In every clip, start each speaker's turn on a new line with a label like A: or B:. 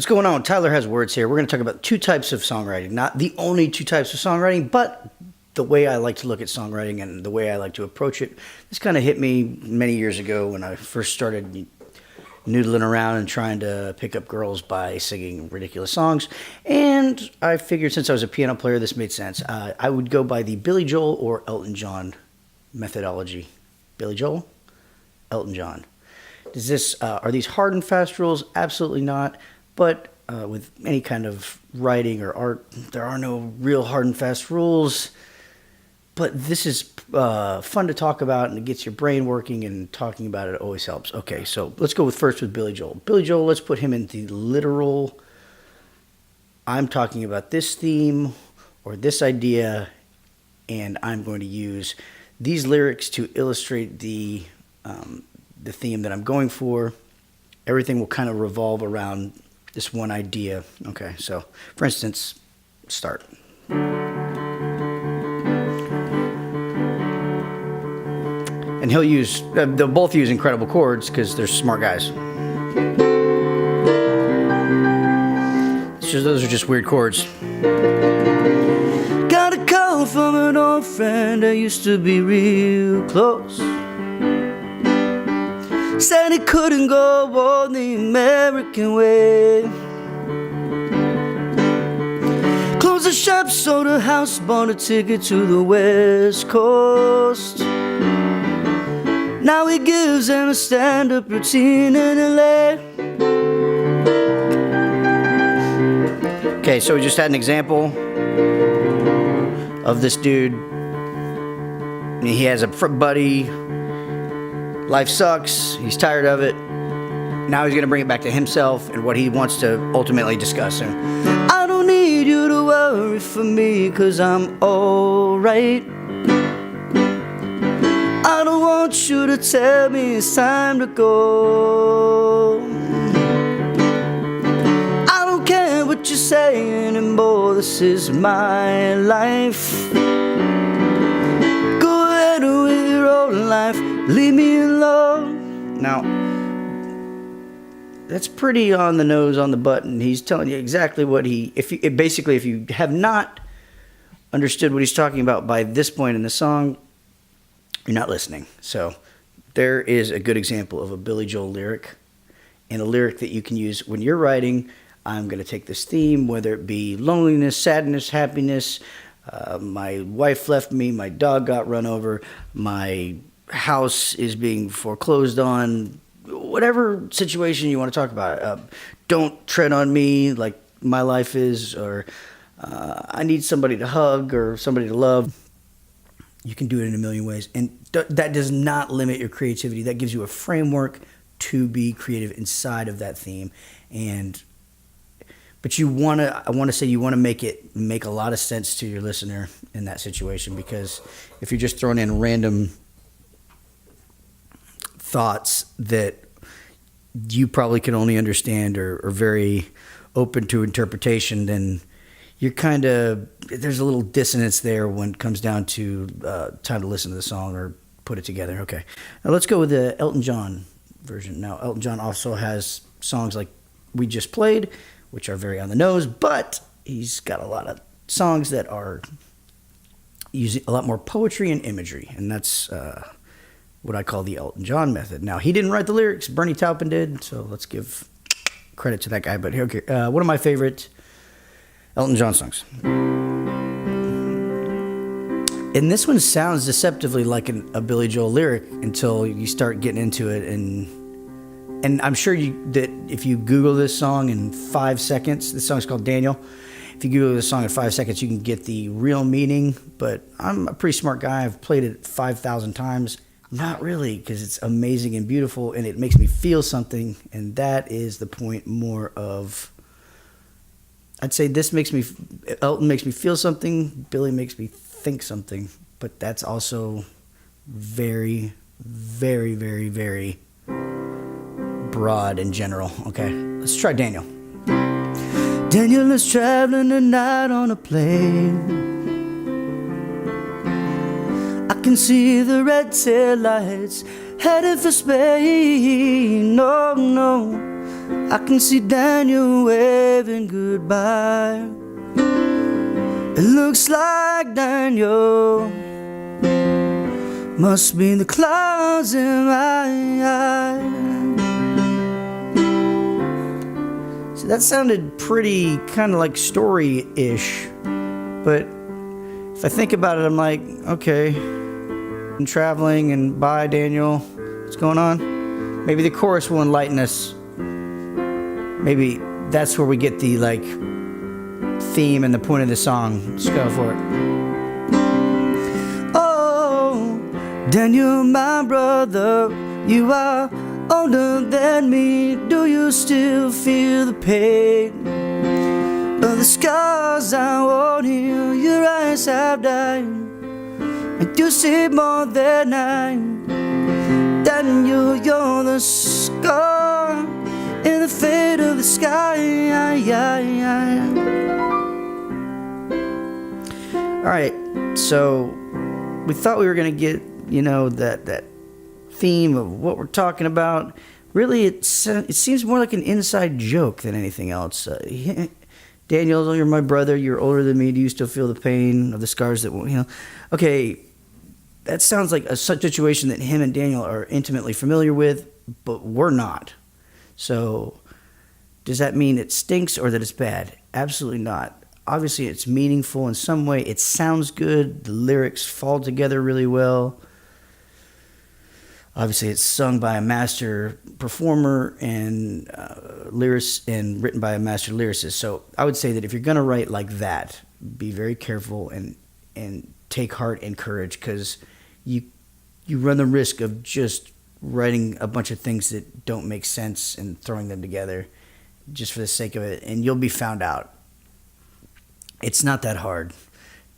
A: What's going on? Tyler Has Words here. We're going to talk about two types of songwriting. Not the only two types of songwriting, but the way I like to look at songwriting and the way I like to approach it. This kind of hit me many years ago when I first started noodling around and trying to pick up girls by singing ridiculous songs. And I figured since I was a piano player, this made sense. I would go by the Billy Joel or Elton John methodology. Billy Joel, Elton John. Are these hard and fast rules? Absolutely not. But with any kind of writing or art, there are no real hard and fast rules. But this is fun to talk about, and it gets your brain working, and talking about it always helps. Okay, so let's go first with Billy Joel. Billy Joel, let's put him in the literal, I'm talking about this theme or this idea, and I'm going to use these lyrics to illustrate the theme that I'm going for. Everything will kind of revolve around this one idea. Okay, so for instance, start. And they'll both use incredible chords because they're smart guys. Those are just weird chords. Got a call from an old friend I used to be real close. Said he couldn't go on the American way. Closed the shop, sold a house, bought a ticket to the West Coast. Now he gives them a stand-up routine in LA. Okay, so we just had an example of this dude. He has a buddy. Life sucks. He's tired of it. Now he's going to bring it back to himself and what he wants to ultimately discuss. And I don't need you to worry for me, 'cause I'm alright. I don't want you to tell me it's time to go. I don't care what you say anymore. This is my life. Go ahead with your own life. Leave me alone. Now, that's pretty on the nose, on the button. He's telling you exactly what if you have not understood what he's talking about by this point in the song, you're not listening. So there is a good example of a Billy Joel lyric, and a lyric that you can use when you're writing. I'm going to take this theme, whether it be loneliness, sadness, happiness, my wife left me, my dog got run over, my house is being foreclosed on, whatever situation you want to talk about. Don't tread on me like my life is, or I need somebody to hug or somebody to love. You can do it in a million ways, and that does not limit your creativity. That gives you a framework to be creative inside of that theme. But you want to make a lot of sense to your listener in that situation, because if you're just throwing in random thoughts that you probably can only understand or are very open to interpretation, then there's a little dissonance there when it comes down to time to listen to the song or put it together. Okay, now let's go with the Elton John version. Now, Elton John also has songs like we just played, which are very on the nose, but he's got a lot of songs that are using a lot more poetry and imagery, and that's what I call the Elton John method. Now, he didn't write the lyrics, Bernie Taupin did, so let's give credit to that guy. But okay, one of my favorite Elton John songs. And this one sounds deceptively like a Billy Joel lyric until you start getting into it, and I'm sure that if you Google this song in 5 seconds, this song's called Daniel. If you Google this song in 5 seconds, you can get the real meaning, but I'm a pretty smart guy. I've played it 5,000 times. Not really, because it's amazing and beautiful, and it makes me feel something, and that is the point more of, I'd say Elton makes me feel something, Billy makes me think something, but that's also very, very, very, very broad and general. Okay, let's try Daniel. Daniel is traveling tonight on a plane. I can see the red tail lights headed for Spain. No, no, I can see Daniel waving goodbye. It looks like Daniel must be in the clouds in my eyes. So that sounded pretty kind of like story-ish, but if I think about it, I'm like, okay, I'm traveling and bye, Daniel. What's going on? Maybe the chorus will enlighten us. Maybe that's where we get the like theme and the point of the song. Let's go for it. Oh, Daniel, my brother, you are older than me. Do you still feel the pain of the scars I won't heal? Your eyes have died, and you see more than I. Daniel, you're the scar in the fate of the sky. Alright, so we thought we were going to get, you know, that theme of what we're talking about. Really, it seems more like an inside joke than anything else. Daniel, you're my brother, you're older than me, do you still feel the pain of the scars that, you know? Okay, that sounds like a situation that him and Daniel are intimately familiar with, but we're not. So, does that mean it stinks or that it's bad? Absolutely not. Obviously, it's meaningful in some way. It sounds good. The lyrics fall together really well. Obviously, it's sung by a master performer and lyricist, and written by a master lyricist. So, I would say that if you're going to write like that, be very careful and take heart and courage, because you run the risk of just writing a bunch of things that don't make sense and throwing them together just for the sake of it, and you'll be found out. It's not that hard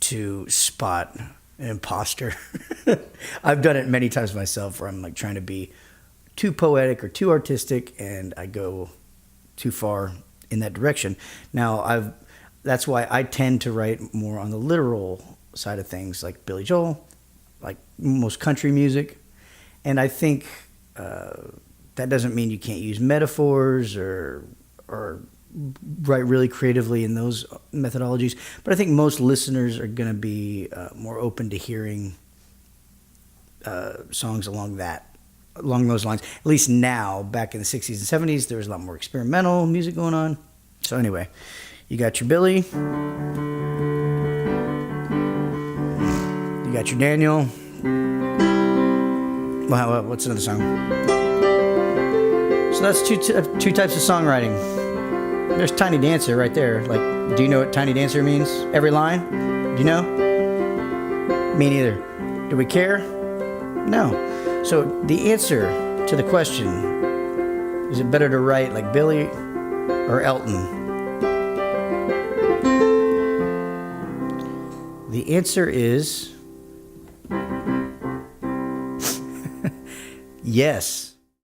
A: to spot an imposter. I've done it many times myself, where I'm like trying to be too poetic or too artistic, and I go too far in that direction. Now, that's why I tend to write more on the literal side of things, like Billy Joel, like most country music. And I think that doesn't mean you can't use metaphors or write really creatively in those methodologies. But I think most listeners are going to be more open to hearing songs along those lines. At least now, back in the 60s and 70s, there was a lot more experimental music going on. So anyway, you got your Billy, you got your Daniel. Well, what's another song? So that's two types of songwriting. There's Tiny Dancer right there. Like, do you know what Tiny Dancer means? Every line? Do you know? Me neither. Do we care? No. So the answer to the question, is it better to write like Billy or Elton? The answer is yes.